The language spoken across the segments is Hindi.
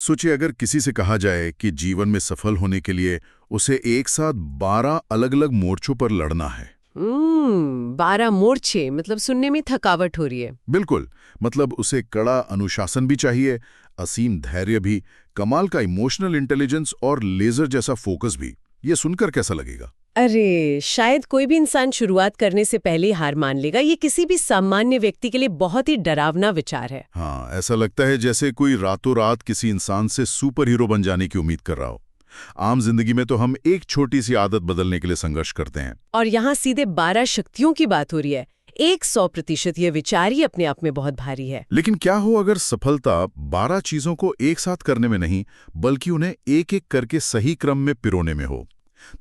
सोचिए अगर किसी से कहा जाए कि जीवन में सफल होने के लिए उसे एक साथ 12 अलग-अलग मोर्चों पर लड़ना है। 12 मोर्चे मतलब सुनने में थकावट हो रही है। बिल्कुल, मतलब उसे कड़ा अनुशासन भी चाहिए, असीम धैर्य भी, कमाल का इमोशनल इंटेलिजेंस और लेजर जैसा फोकस भी। ये सुनकर कैसा लगेगा? अरे शायद कोई भी इंसान शुरुआत करने से पहले ही हार मान लेगा। ये किसी भी सामान्य व्यक्ति के लिए बहुत ही डरावना विचार है। हाँ, ऐसा लगता है जैसे कोई रातों रात किसी इंसान से सुपर हीरो बन जाने की उम्मीद कर रहा हो। आम जिंदगी में तो हम एक छोटी सी आदत बदलने के लिए संघर्ष करते हैं। और यहाँ सीधे 12 शक्तियों की बात हो रही है। 100% ये विचार ही अपने आप में बहुत भारी है। लेकिन क्या हो अगर सफलता 12 चीजों को एक साथ करने में नहीं, बल्कि उन्हें एक-एक करके सही क्रम में पिरोने में हो?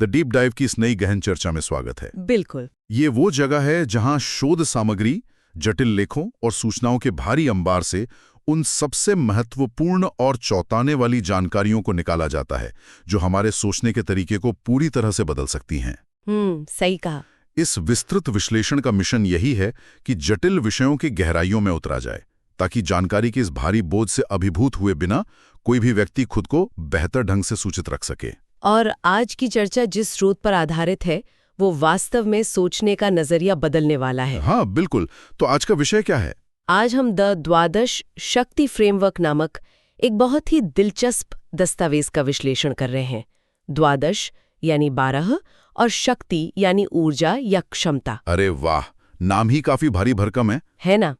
द डीप डाइव की इस नई गहन चर्चा में स्वागत है। बिल्कुल। ये वो जगह है जहां शोध सामग्री, जटिल लेखों और सूचनाओं के भारी अंबार से उन सबसे महत्वपूर्ण और चौंकाने वाली जानकारियों को निकाला जाता है, जो हमारे सोचने के तरीके को पूरी तरह से बदल सकती हैं। सही कहा। इस विस्तृत विश्लेषण का मिशन यही है कि जटिल विषयों की गहराइयों में उतरा जाए, ताकि जानकारी के इस भारी बोझ से अभिभूत हुए बिना कोई भी व्यक्ति खुद को बेहतर ढंग से सूचित रख सके। और आज की चर्चा जिस स्रोत पर आधारित है, वो वास्तव में सोचने का नजरिया बदलने वाला है। हाँ बिल्कुल। तो आज का विषय क्या है? आज हम द द्वादश शक्ति फ्रेमवर्क नामक एक बहुत ही दिलचस्प दस्तावेज का विश्लेषण कर रहे हैं। द्वादश यानी 12 और शक्ति यानी ऊर्जा या क्षमता। अरे वाह, नाम ही काफी भारी भरकम है ना?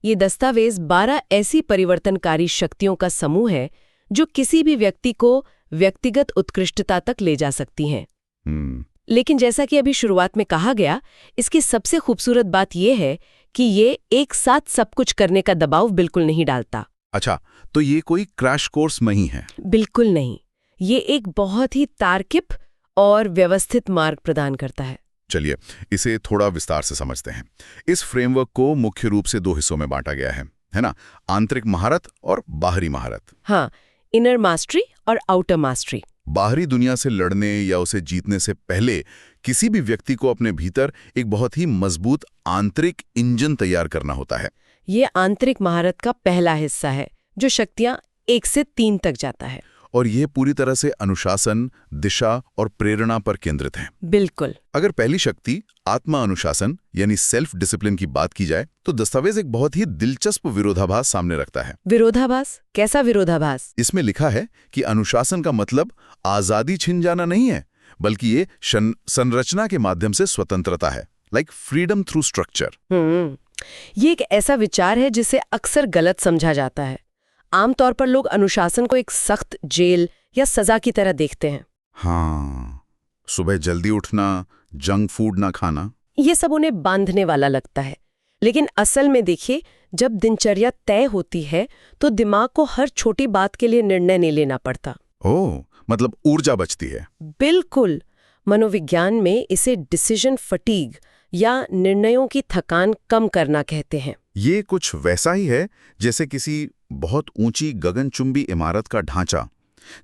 ये दस्तावेज 12 ऐसी परिवर्तनकारी शक्तियों का समूह है जो किसी भी व्यक्ति को व्यक्तिगत उत्कृष्टता तक ले जा सकती हैं। लेकिन जैसा कि अभी शुरुआत में कहा गया, इसकी सबसे खूबसूरत बात यह है कि ये एक साथ सब कुछ करने का दबाव बिल्कुल नहीं डालता। अच्छा, तो ये कोई क्रैश कोर्स नहीं है? बिल्कुल नहीं। ये एक बहुत ही तार्किक और व्यवस्थित मार्ग प्रदान करता है। चलिए इसे थोड़ा विस्तार से समझते हैं। इस फ्रेमवर्क को मुख्य रूप से 2 हिस्सों में बांटा गया है ना? आंतरिक महारत और बाहरी महारत। हाँ, इनर मास्टरी और आउटर मास्टरी। बाहरी दुनिया से लड़ने या उसे जीतने से पहले किसी भी व्यक्ति को अपने भीतर एक बहुत ही मजबूत आंतरिक इंजन तैयार करना होता है। ये आंतरिक महारत का पहला हिस्सा है, जो शक्तियां 1 से 3 तक जाता है। और ये पूरी तरह से अनुशासन, दिशा और प्रेरणा पर केंद्रित है। बिल्कुल। अगर पहली शक्ति आत्मा अनुशासन यानी सेल्फ डिसिप्लिन की बात की जाए, तो दस्तावेज एक बहुत ही दिलचस्प विरोधाभास सामने रखता है। विरोधाभास? कैसा विरोधाभास? इसमें लिखा है कि अनुशासन का मतलब आजादी छिन जाना नहीं है, बल्कि ये संरचना के माध्यम से स्वतंत्रता है, लाइक फ्रीडम थ्रू स्ट्रक्चर। ये एक ऐसा विचार है जिसे अक्सर गलत समझा जाता है। आमतौर पर लोग अनुशासन को एक सख्त जेल या सजा की तरह देखते हैं। हाँ, सुबह जल्दी उठना, जंक फूड ना खाना, ये सब उन्हें बांधने वाला लगता है। लेकिन असल में देखिए, जब दिनचर्या तय होती है तो दिमाग को हर छोटी बात के लिए निर्णय नहीं लेना पड़ता। ओह, मतलब ऊर्जा बचती है। बिल्कुल। मनोविज्ञान में इसे डिसीजन फटीग या निर्णयों की थकान कम करना कहते हैं। ये कुछ वैसा ही है जैसे किसी बहुत ऊंची गगनचुंबी इमारत का ढांचा।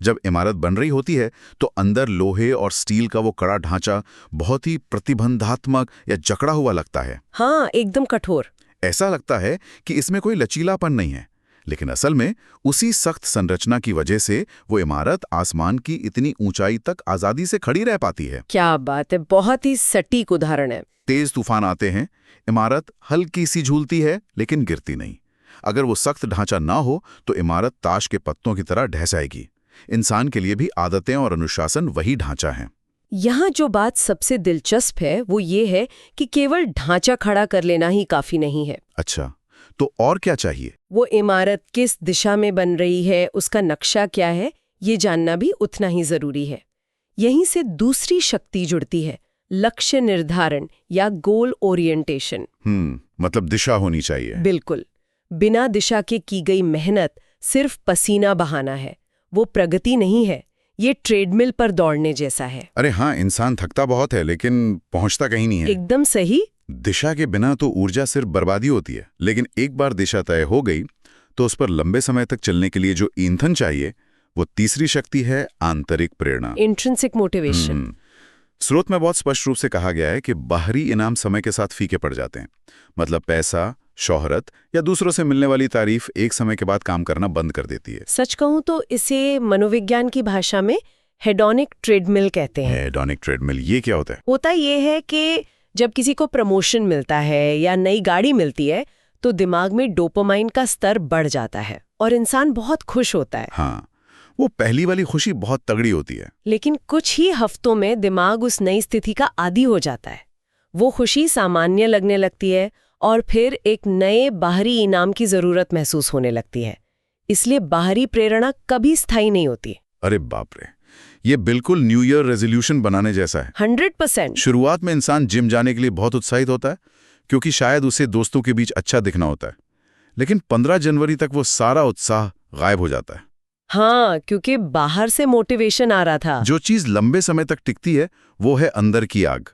जब इमारत बन रही होती है तो अंदर लोहे और स्टील का वो कड़ा ढांचा बहुत ही प्रतिबंधात्मक या जकड़ा हुआ लगता है। हाँ, एकदम कठोर। ऐसा लगता है कि इसमें कोई लचीलापन नहीं है, लेकिन असल में उसी सख्त संरचना की वजह से वो इमारत आसमान की इतनी ऊंचाई तक आजादी से खड़ी रह पाती है। क्या बात है, बहुत ही सटीक उदाहरण है। तेज तूफान आते हैं, इमारत हल्की सी झूलती है लेकिन गिरती नहीं। अगर वो सख्त ढांचा ना हो तो इमारत ताश के पत्तों की तरह ढह जाएगी। इंसान के लिए भी आदतें और अनुशासन वही ढांचा है। यहाँ जो बात सबसे दिलचस्प है वो ये है कि केवल ढांचा खड़ा कर लेना ही काफी नहीं है। अच्छा, तो और क्या चाहिए? वो इमारत किस दिशा में बन रही है, उसका नक्शा क्या है, ये जानना भी उतना ही जरूरी है। यहीं से दूसरी शक्ति जुड़ती है, लक्ष्य निर्धारण या गोल ओरिएंटेशन। मतलब दिशा होनी चाहिए। बिल्कुल। बिना दिशा के की गई मेहनत सिर्फ पसीना बहाना है, वो प्रगति नहीं है। ये ट्रेडमिल पर दौड़ने जैसा है। अरे हाँ, इंसान थकता बहुत है लेकिन पहुंचता कहीं नहीं है। एकदम सही। दिशा के बिना तो ऊर्जा सिर्फ बर्बादी होती है, लेकिन एक बार दिशा तय हो गई तो उस पर लंबे समय तक चलने के लिए जो ईंधन चाहिए, वो तीसरी शक्ति है आंतरिक प्रेरणा, इंट्रिंसिक मोटिवेशन। स्रोत में बहुत स्पष्ट रूप से कहा गया है कि बाहरी इनाम समय के साथ फीके पड़ जाते हैं, मतलब पैसा, शोहरत या दूसरों से मिलने वाली तारीफ एक समय के बाद काम करना बंद कर देती है। सच कहूं तो इसे मनोविज्ञान की भाषा में हेडोनिक ट्रेडमिल कहते हैं। हेडोनिक ट्रेडमिल, ये क्या होता है? होता ये है कि जब किसी को प्रमोशन मिलता है या नई गाड़ी मिलती है तो दिमाग में डोपामाइन का स्तर बढ़ जाता है और इंसान बहुत खुश होता है। हाँ, वो पहली वाली खुशी बहुत तगड़ी होती है। लेकिन कुछ ही हफ्तों में दिमाग उस नई स्थिति का आदी हो जाता है। वो खुशी सामान्य लगने लगती है और फिर एक नए बाहरी इनाम की जरूरत महसूस होने लगती है। इसलिए बाहरी प्रेरणा कभी स्थायी नहीं होती। अरे बाप रे, ये बिल्कुल न्यू ईयर रेजोल्यूशन बनाने जैसा है। 100%। शुरुआत में इंसान जिम जाने के लिए बहुत उत्साहित होता है क्योंकि शायद उसे दोस्तों के बीच अच्छा दिखना होता है, लेकिन 15 जनवरी तक वो सारा उत्साह गायब हो जाता है। हाँ, क्योंकि बाहर से मोटिवेशन आ रहा था। जो चीज लंबे समय तक टिकती है वो है अंदर की आग,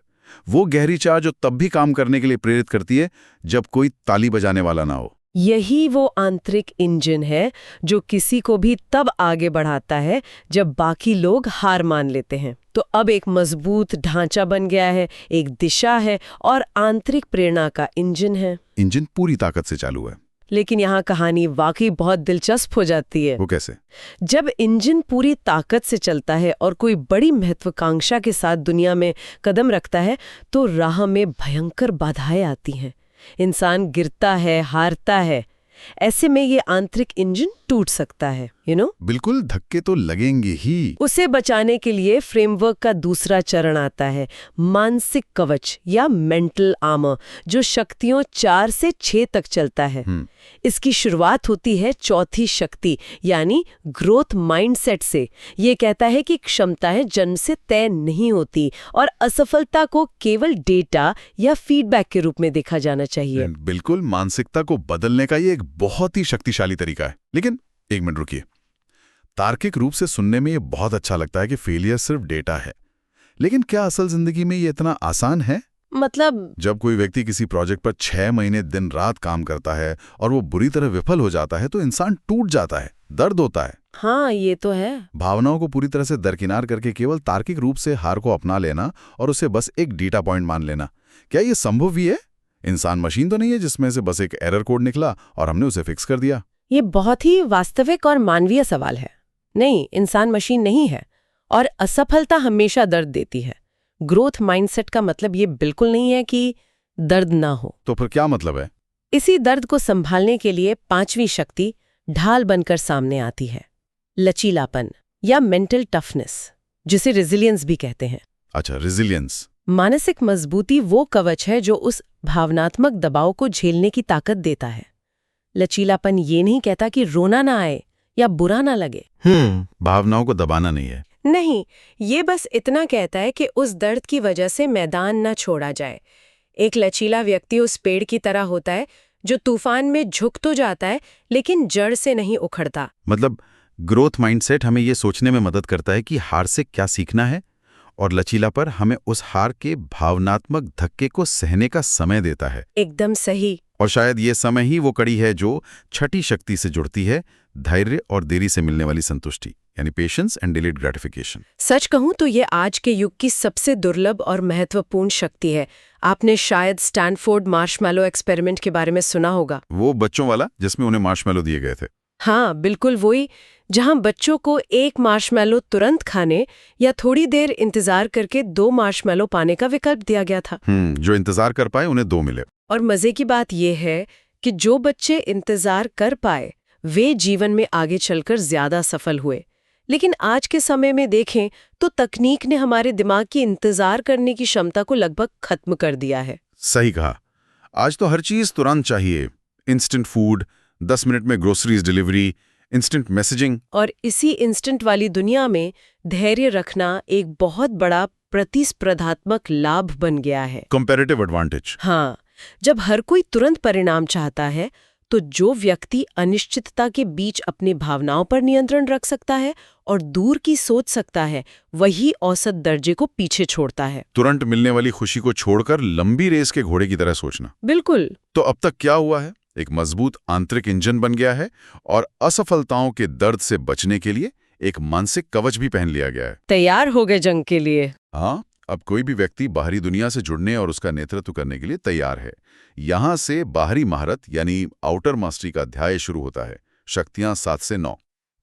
वो गहरी चाह जो तब भी काम करने के लिए प्रेरित करती है जब कोई ताली बजाने वाला ना हो। यही वो आंतरिक इंजन है जो किसी को भी तब आगे बढ़ाता है जब बाकी लोग हार मान लेते हैं। तो अब एक मजबूत ढांचा बन गया है, एक दिशा है और आंतरिक प्रेरणा का इंजन है। इंजन पूरी ताकत से चालू है। लेकिन यहाँ कहानी वाकई बहुत दिलचस्प हो जाती है। वो कैसे? जब इंजन पूरी ताकत से चलता है और कोई बड़ी महत्वाकांक्षा के साथ दुनिया में कदम रखता है तो राह में भयंकर बाधाएं आती हैं। इंसान गिरता है, हारता है। ऐसे में ये आंतरिक इंजन टूट सकता है, बिल्कुल, धक्के तो लगेंगे ही। उसे बचाने के लिए फ्रेमवर्क का दूसरा चरण आता है, मानसिक कवच या मेंटल आर्मर, जो शक्तियों 4 से 6 तक चलता है। इसकी शुरुआत होती है चौथी शक्ति यानी ग्रोथ माइंडसेट से। ये कहता है कि क्षमताएं जन्म से तय नहीं होती और असफलता को केवल डेटा या फीडबैक के रूप में देखा जाना चाहिए। बिल्कुल, मानसिकता को बदलने का ये एक बहुत ही शक्तिशाली तरीका है। लेकिन एक मिनट रुकिए, तार्किक रूप से सुनने में ये बहुत अच्छा लगता है कि फेलियर सिर्फ डेटा है, लेकिन क्या असल जिंदगी में ये इतना आसान है? मतलब जब कोई व्यक्ति किसी प्रोजेक्ट पर 6 महीने दिन रात काम करता है और वो बुरी तरह विफल हो जाता है तो इंसान टूट जाता है, दर्द होता है। हाँ, ये तो है। भावनाओं को पूरी तरह से दरकिनार करके केवल तार्किक रूप से हार को अपना लेना और उसे बस एक डेटा पॉइंट मान लेना, क्या ये संभव भी है? इंसान मशीन तो नहीं है जिसमें से बस एक एरर कोड निकला और हमने उसे फिक्स कर दिया। ये बहुत ही वास्तविक और मानवीय सवाल है। नहीं, इंसान मशीन नहीं है और असफलता हमेशा दर्द देती है। ग्रोथ माइंडसेट का मतलब ये बिल्कुल नहीं है कि दर्द ना हो। तो फिर क्या मतलब है? इसी दर्द को संभालने के लिए 5वीं शक्ति ढाल बनकर सामने आती है, लचीलापन या मेंटल टफनेस, जिसे रेजिलियंस भी कहते हैं। अच्छा, रेजिलियंस। मानसिक मजबूती वो कवच है जो उस भावनात्मक दबाव को झेलने की ताकत देता है। लचीलापन ये नहीं कहता कि रोना ना आए या बुरा ना लगे। भावनाओं को दबाना नहीं है। नहीं, ये बस इतना कहता है कि उस दर्द की वजह से मैदान न छोड़ा जाए। एक लचीला व्यक्ति उस पेड़ की तरह होता है जो तूफान में झुक तो जाता है लेकिन जड़ से नहीं उखड़ता। मतलब ग्रोथ माइंडसेट हमें ये सोचने में मदद करता है कि हार से क्या सीखना है, और लचीलापन हमें उस हार के भावनात्मक धक्के को सहने का समय देता है। एकदम सही। और शायद ये समय ही वो कड़ी है जो छठी शक्ति से जुड़ती है, धैर्य और देरी से मिलने वाली संतुष्टि, यानी पेशेंस एंड डिलेड ग्रेटिफिकेशन। सच कहूं तो ये आज के युग की सबसे दुर्लभ और महत्वपूर्ण शक्ति है। आपने शायद स्टैनफोर्ड मार्शमैलो एक्सपेरिमेंट के बारे में सुना होगा। वो बच्चों वाला जिसमें उन्हें मार्शमैलो दिए गए थे। हाँ, बिल्कुल वही, जहां बच्चों को एक मार्शमैलो तुरंत खाने या थोड़ी देर इंतजार करके 2 मार्शमैलो पाने का विकल्प दिया गया था। जो इंतजार कर पाए उन्हें 2 मिले। और मजे की बात यह है कि जो बच्चे इंतजार कर पाए वे जीवन में आगे चलकर ज्यादा सफल हुए। लेकिन आज के समय में देखें तो तकनीक ने हमारे दिमाग की इंतजार करने की क्षमता को लगभग खत्म कर दिया है। सही कहा। आज तो हर चीज तुरंत चाहिए। इंस्टेंट फूड, 10 मिनट में ग्रोसरीज डिलीवरी, इंस्टेंट मैसेजिंग। और इसी इंस्टेंट वाली दुनिया में धैर्य रखना एक बहुत बड़ा प्रतिस्पर्धात्मक लाभ बन गया है। Comparative advantage. हाँ, जब हर कोई तुरंत परिणाम चाहता है तो जो व्यक्ति अनिश्चितता के बीच अपनी भावनाओं पर नियंत्रण रख सकता है और दूर की सोच सकता है, वही औसत दर्जे को पीछे छोड़ता है। तुरंत मिलने वाली खुशी को छोड़कर लंबी रेस के घोड़े की तरह सोचना। बिल्कुल। तो अब तक क्या हुआ है? एक मजबूत आंतरिक इंजन बन गया है और असफलताओं के दर्द से बचने के लिए एक मानसिक कवच भी पहन लिया गया है। तैयार हो गए जंग के लिए। हाँ, अब कोई भी व्यक्ति बाहरी दुनिया से जुड़ने और उसका नेतृत्व करने के लिए तैयार है। यहाँ से बाहरी महारत यानी आउटर मास्टरी का अध्याय शुरू होता है। शक्तियाँ 7 से 9।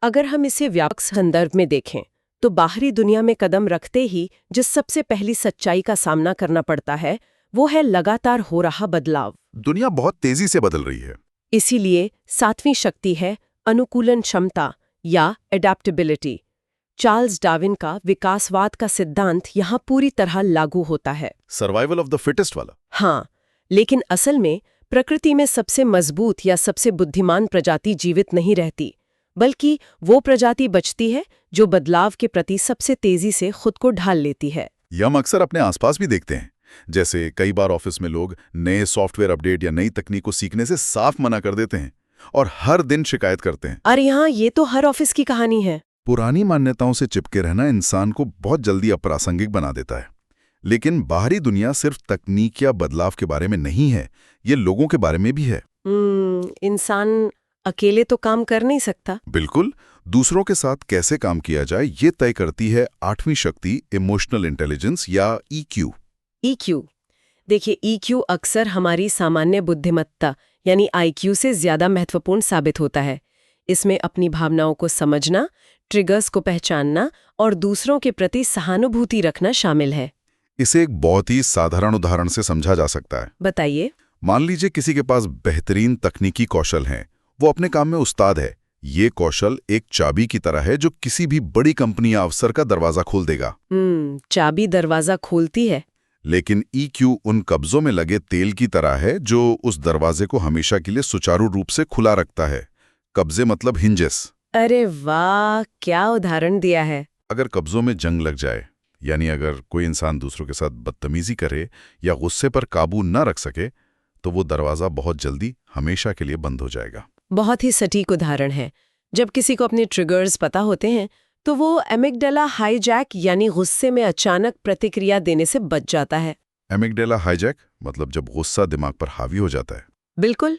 अगर हम इसे व्यापक संदर्भ में देखें तो बाहरी दुनिया में कदम रखते ही जिस सबसे पहली सच्चाई का सामना करना पड़ता है वो है लगातार हो रहा बदलाव। दुनिया बहुत तेजी से बदल रही है। इसीलिए 7वीं शक्ति है अनुकूलन क्षमता या एडेप्टेबिलिटी। चार्ल्स डार्विन का विकासवाद का सिद्धांत यहाँ पूरी तरह लागू होता है। सर्वाइवल ऑफ द फिटेस्ट वाला। हाँ, लेकिन असल में प्रकृति में सबसे मजबूत या सबसे बुद्धिमान प्रजाति जीवित नहीं रहती, बल्कि वो प्रजाति बचती है जो बदलाव के प्रति सबसे तेजी से खुद को ढाल लेती है। यह हम अक्सर अपने आसपास भी देखते हैं। जैसे कई बार ऑफिस में लोग नए सॉफ्टवेयर अपडेट या नई तकनीक को सीखने से साफ मना कर देते हैं और हर दिन शिकायत करते हैं। अरे यहाँ ये तो हर ऑफिस की कहानी है। पुरानी मान्यताओं से चिपके रहना इंसान को बहुत जल्दी अप्रासंगिक बना देता है। लेकिन बाहरी दुनिया सिर्फ तकनीक या बदलाव के बारे में नहीं है, ये लोगों के बारे में भी है। इंसान अकेले तो काम कर नहीं सकता। बिल्कुल, दूसरों के साथ कैसे काम किया जाए ये तय करती है 8वीं शक्ति इमोशनल इंटेलिजेंस या EQ। EQ देखिए, EQ अक्सर हमारी सामान्य बुद्धिमत्ता यानी IQ से ज्यादा महत्वपूर्ण साबित होता है। इसमें अपनी भावनाओं को समझना, ट्रिगर्स को पहचानना और दूसरों के प्रति सहानुभूति रखना शामिल है। इसे एक बहुत ही साधारण उदाहरण से समझा जा सकता है। बताइए। मान लीजिए किसी के पास बेहतरीन तकनीकी कौशल हैं, वो अपने काम में उस्ताद है। ये कौशल एक चाबी की तरह है जो किसी भी बड़ी कंपनी या अफसर का दरवाजा खोल देगा। चाबी दरवाजा खोलती है। लेकिन EQ उन कब्जों में लगे तेल की तरह है जो उस दरवाजे को हमेशा के लिए सुचारू रूप से खुला रखता है। कब्जे मतलब हिंजेस। अरे वाह, क्या उदाहरण दिया है। अगर कब्जों में जंग लग जाए, यानी अगर कोई इंसान दूसरों के साथ बदतमीजी करे या गुस्से पर काबू न रख सके, तो वो दरवाजा बहुत जल्दी हमेशा के लिए बंद हो जाएगा। बहुत ही सटीक उदाहरण है। जब किसी को अपने ट्रिगर्स पता होते हैं तो वो एमिगडाला हाईजैक यानी गुस्से में अचानक प्रतिक्रिया देने से बच जाता है। एमिगडाला हाईजैक मतलब जब गुस्सा दिमाग पर हावी हो जाता है। बिल्कुल।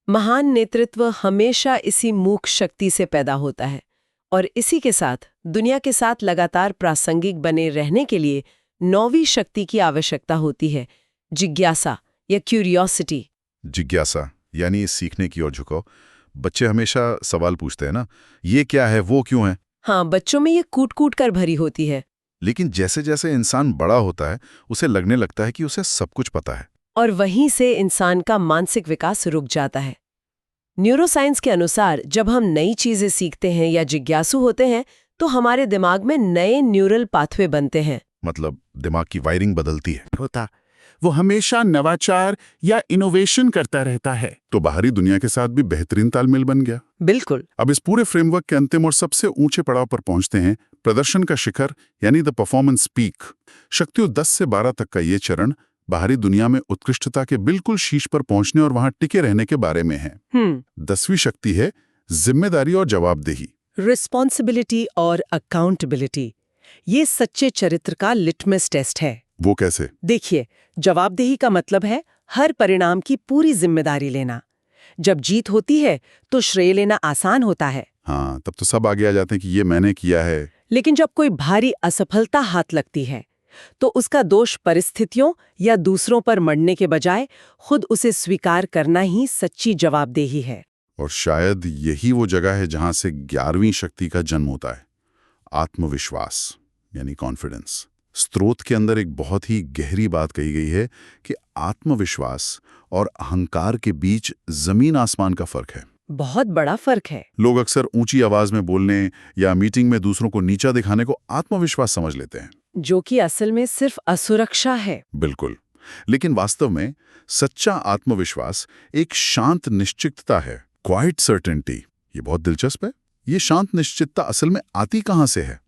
महान नेतृत्व हमेशा इसी मूक शक्ति से पैदा होता है और इसी के साथ दुनिया के साथ लगातार प्रासंगिक बने रहने के लिए 9वीं शक्ति की आवश्यकता होती है, जिज्ञासा या क्यूरियोसिटी। जिज्ञासा यानी सीखने की ओर झुकाव। बच्चे हमेशा सवाल पूछते हैं ना, ये क्या है, वो क्यों है। हाँ, बच्चों में ये कूट कूट कर भरी होती है। लेकिन जैसे जैसे इंसान बड़ा होता है उसे लगने लगता है कि उसे सब कुछ पता है, और वहीं से इंसान का मानसिक विकास रुक जाता है। न्यूरोसाइंस के अनुसार जब हम नई चीजें सीखते हैं या जिज्ञासु होते हैं तो हमारे दिमाग में नए न्यूरल पाथवे बनते हैं। मतलब दिमाग की वायरिंग बदलती है। वो हमेशा नवाचार या इनोवेशन करता रहता है। तो बाहरी दुनिया के साथ भी बेहतरीन तालमेल बन गया। बिल्कुल। अब इस पूरे फ्रेमवर्क के अंतिम और सबसे ऊंचे पड़ाव पर पहुंचते हैं, प्रदर्शन का शिखर यानी द परफॉर्मेंस पीक। शक्तियों 10 से 12 तक का ये चरण बाहरी दुनिया में उत्कृष्टता के बिल्कुल शीर्ष पर पहुंचने और वहां टिके रहने के बारे में है। 10वीं शक्ति है जिम्मेदारी और जवाबदेही। रिस्पॉन्सिबिलिटी और अकाउंटेबिलिटी। ये सच्चे चरित्र का लिटमस टेस्ट है। वो कैसे? देखिए, जवाबदेही का मतलब है हर परिणाम की पूरी जिम्मेदारी लेना। जब जीत होती है तो श्रेय लेना आसान होता है। हाँ, तब तो सब आगे आ जाते हैं कि ये मैंने किया है। लेकिन जब कोई भारी असफलता हाथ लगती है तो उसका दोष परिस्थितियों या दूसरों पर मढ़ने के बजाय खुद उसे स्वीकार करना ही सच्ची जवाबदेही है। और शायद यही वो जगह है जहां से 11वीं शक्ति का जन्म होता है, आत्मविश्वास यानी कॉन्फिडेंस। स्रोत के अंदर एक बहुत ही गहरी बात कही गई है कि आत्मविश्वास और अहंकार के बीच जमीन आसमान का फर्क है। बहुत बड़ा फर्क है। लोग अक्सर ऊंची आवाज में बोलने या मीटिंग में दूसरों को नीचा दिखाने को आत्मविश्वास समझ लेते हैं, जो कि असल में सिर्फ असुरक्षा है। बिल्कुल। लेकिन वास्तव में सच्चा आत्मविश्वास एक शांत निश्चितता है, क्वाइट सर्टेनिटी। ये बहुत दिलचस्प है। ये शांत निश्चितता असल में आती कहां से है?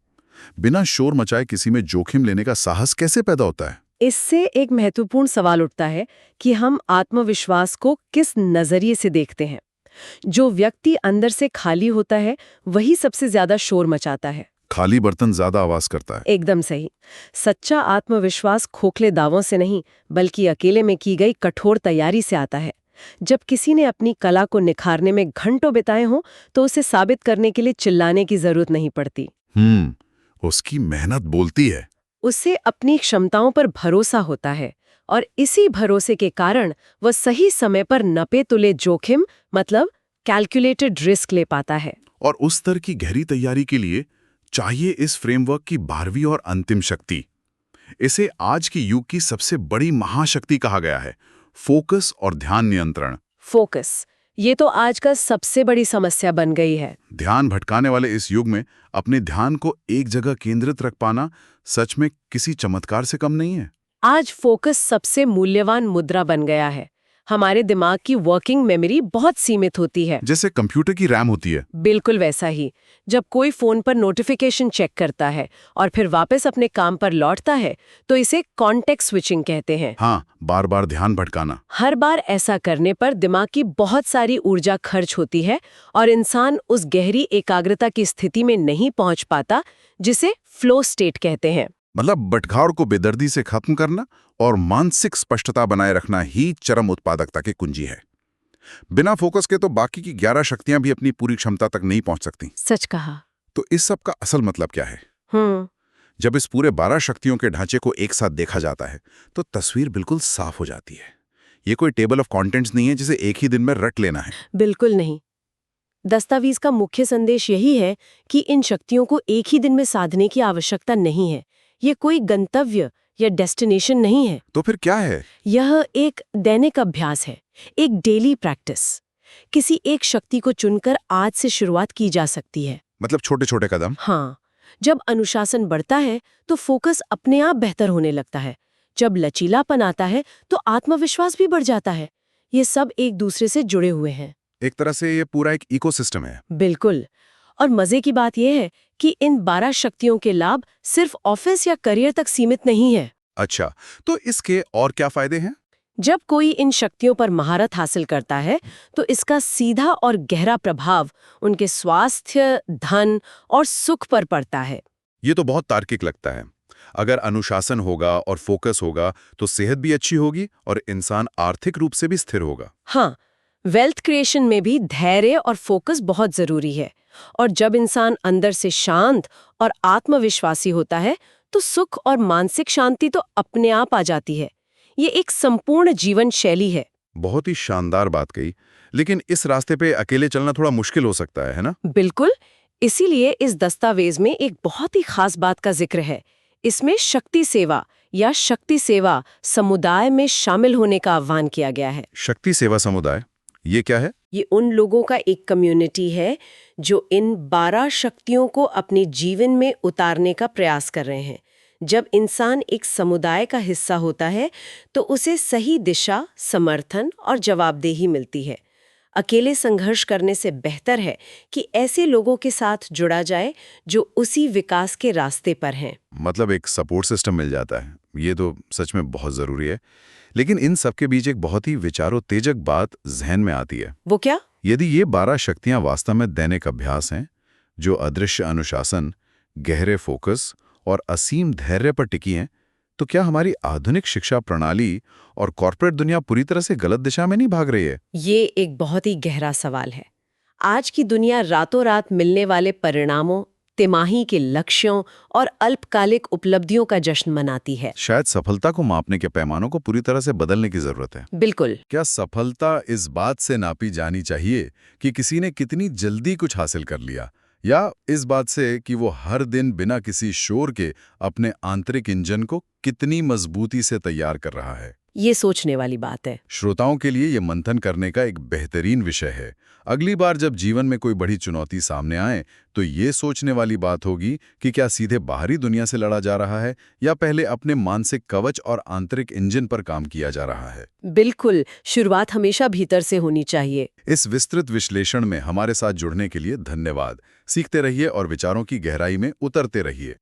बिना शोर मचाए किसी में जोखिम लेने का साहस कैसे पैदा होता है? इससे एक महत्वपूर्ण सवाल उठता है कि हम आत्मविश्वास को किस नजरिए से देखते हैं। जो व्यक्ति अंदर से खाली होता है वही सबसे ज्यादा शोर मचाता है। खाली बर्तन ज्यादा आवाज करता है। एकदम सही। सच्चा आत्मविश्वास खोखले दावों से नहीं बल्कि अकेले में की गई कठोर तैयारी से आता है। जब किसी ने अपनी कला को निखारने में घंटों बिताए हों तो उसे साबित करने के लिए चिल्लाने की जरूरत नहीं पड़ती। उसकी मेहनत बोलती है। उसे अपनी क्षमताओं पर भरोसा होता है और इसी भरोसे के कारण वह सही समय पर नपे तुले जोखिम मतलब कैलकुलेटेड रिस्क ले पाता है। और उस स्तर की गहरी तैयारी के लिए चाहिए इस फ्रेमवर्क की 12वीं और अंतिम शक्ति। इसे आज की युग की सबसे बड़ी महाशक्ति कहा गया है, फोकस और ध्यान नियंत्रण। फोकस, ये तो आज का सबसे बड़ी समस्या बन गई है। ध्यान भटकाने वाले इस युग में अपने ध्यान को एक जगह केंद्रित रख पाना सच में किसी चमत्कार से कम नहीं है। आज फोकस सबसे मूल्यवान मुद्रा बन गया है। हमारे दिमाग की वर्किंग मेमोरी बहुत सीमित होती है, जैसे कंप्यूटर की रैम होती है। बिल्कुल वैसा ही। जब कोई फोन पर नोटिफिकेशन चेक करता है और फिर वापस अपने काम पर लौटता है तो इसे कॉन्टेक्स्ट स्विचिंग कहते हैं। हाँ, बार बार ध्यान भटकाना। हर बार ऐसा करने पर दिमाग की बहुत सारी ऊर्जा खर्च होती है और इंसान उस गहरी एकाग्रता की स्थिति में नहीं पहुंच पाता जिसे फ्लो स्टेट कहते हैं। मतलब भटकाव को बेदर्दी से खत्म करना और मानसिक स्पष्टता बनाए रखना ही चरम उत्पादकता की कुंजी है। बिना फोकस के तो बाकी की 11 शक्तियां भी अपनी पूरी क्षमता तक नहीं पहुंच सकती। सच कहा। तो इस सब का असल मतलब क्या है? जब इस पूरे 12 शक्तियों के ढांचे को एक साथ देखा जाता है तो तस्वीर बिल्कुल साफ हो जाती है। ये कोई टेबल ऑफ कंटेंट्स नहीं है जिसे एक ही दिन में रट लेना है। बिल्कुल नहीं। दस्तावेज का मुख्य संदेश यही है कि इन शक्तियों को एक ही दिन में साधने की आवश्यकता नहीं है। ये कोई गंतव्य या डेस्टिनेशन नहीं है। तो फिर क्या है? यह एक दैनिक अभ्यास है, एक डेली प्रैक्टिस। किसी एक शक्ति को चुनकर आज से शुरुआत की जा सकती है। मतलब छोटे छोटे कदम। हाँ, जब अनुशासन बढ़ता है तो फोकस अपने आप बेहतर होने लगता है। जब लचीलापन आता है तो आत्मविश्वास भी बढ़ जाता है। ये सब एक दूसरे से जुड़े हुए हैं। एक तरह से ये पूरा एक इकोसिस्टम है। बिल्कुल। और मजे की बात यह है कि इन 12 शक्तियों के लाभ सिर्फ ऑफिस या करियर तक सीमित नहीं है। अच्छा, तो इसके और क्या फायदे हैं? जब कोई इन शक्तियों पर महारत हासिल करता है तो इसका सीधा और गहरा प्रभाव उनके स्वास्थ्य, धन और सुख पर पड़ता है। ये तो बहुत तार्किक लगता है। अगर अनुशासन होगा और फोकस होगा तो सेहत भी अच्छी होगी और इंसान आर्थिक रूप से भी स्थिर होगा। हाँ, वेल्थ क्रिएशन में भी धैर्य और फोकस बहुत जरूरी है। और जब इंसान अंदर से शांत और आत्मविश्वासी होता है तो सुख और मानसिक शांति तो अपने आप आ जाती है। ये एक संपूर्ण जीवन शैली है। बहुत ही शानदार बात कही, लेकिन इस रास्ते पे अकेले चलना थोड़ा मुश्किल हो सकता है ना? बिल्कुल। इसीलिए इस दस्तावेज में एक बहुत ही खास बात का जिक्र है। इसमें शक्ति सेवा या शक्ति सेवा समुदाय में शामिल होने का आह्वान किया गया है। शक्ति सेवा समुदाय, ये क्या है? ये उन लोगों का एक कम्युनिटी है जो इन 12 शक्तियों को अपने जीवन में उतारने का प्रयास कर रहे हैं। जब इंसान एक समुदाय का हिस्सा होता है तो उसे सही दिशा, समर्थन और जवाबदेही मिलती है। अकेले संघर्ष करने से बेहतर है कि ऐसे लोगों के साथ जुड़ा जाए जो उसी विकास के रास्ते पर हैं। मतलब एक सपोर्ट सिस्टम मिल जाता है। ये तो सच में बहुत जरूरी है। लेकिन इन सब के बीच एक बहुत ही विचारोत्तेजक बात जहन में आती है। वो क्या? यदि ये 12 शक्तियां वास्तव में दैनिक अभ्यास हैं जो अदृश्य अनुशासन, गहरे फोकस और असीम धैर्य पर टिकी हैं, तो क्या हमारी आधुनिक शिक्षा प्रणाली और कॉर्पोरेट दुनिया पूरी तरह से गलत दिशा में नहीं भाग रही है? ये एक बहुत ही गहरा सवाल है। आज की दुनिया रातों रात मिलने वाले परिणामों, तिमाही के लक्ष्यों और अल्पकालिक उपलब्धियों का जश्न मनाती है। शायद सफलता को मापने के पैमानों को पूरी तरह से बदलने की जरूरत है। बिल्कुल। क्या सफलता इस बात से नापी जानी चाहिए कि किसी ने कितनी जल्दी कुछ हासिल कर लिया, या इस बात से कि वो हर दिन बिना किसी शोर के अपने आंतरिक इंजन को कितनी मजबूती से तैयार कर रहा है? ये सोचने वाली बात है। श्रोताओं के लिए ये मंथन करने का एक बेहतरीन विषय है। अगली बार जब जीवन में कोई बड़ी चुनौती सामने आए तो ये सोचने वाली बात होगी कि क्या सीधे बाहरी दुनिया से लड़ा जा रहा है या पहले अपने मानसिक कवच और आंतरिक इंजन पर काम किया जा रहा है। बिल्कुल, शुरुआत हमेशा भीतर से होनी चाहिए। इस विस्तृत विश्लेषण में हमारे साथ जुड़ने के लिए धन्यवाद। सीखते रहिए और विचारों की गहराई में उतरते रहिए।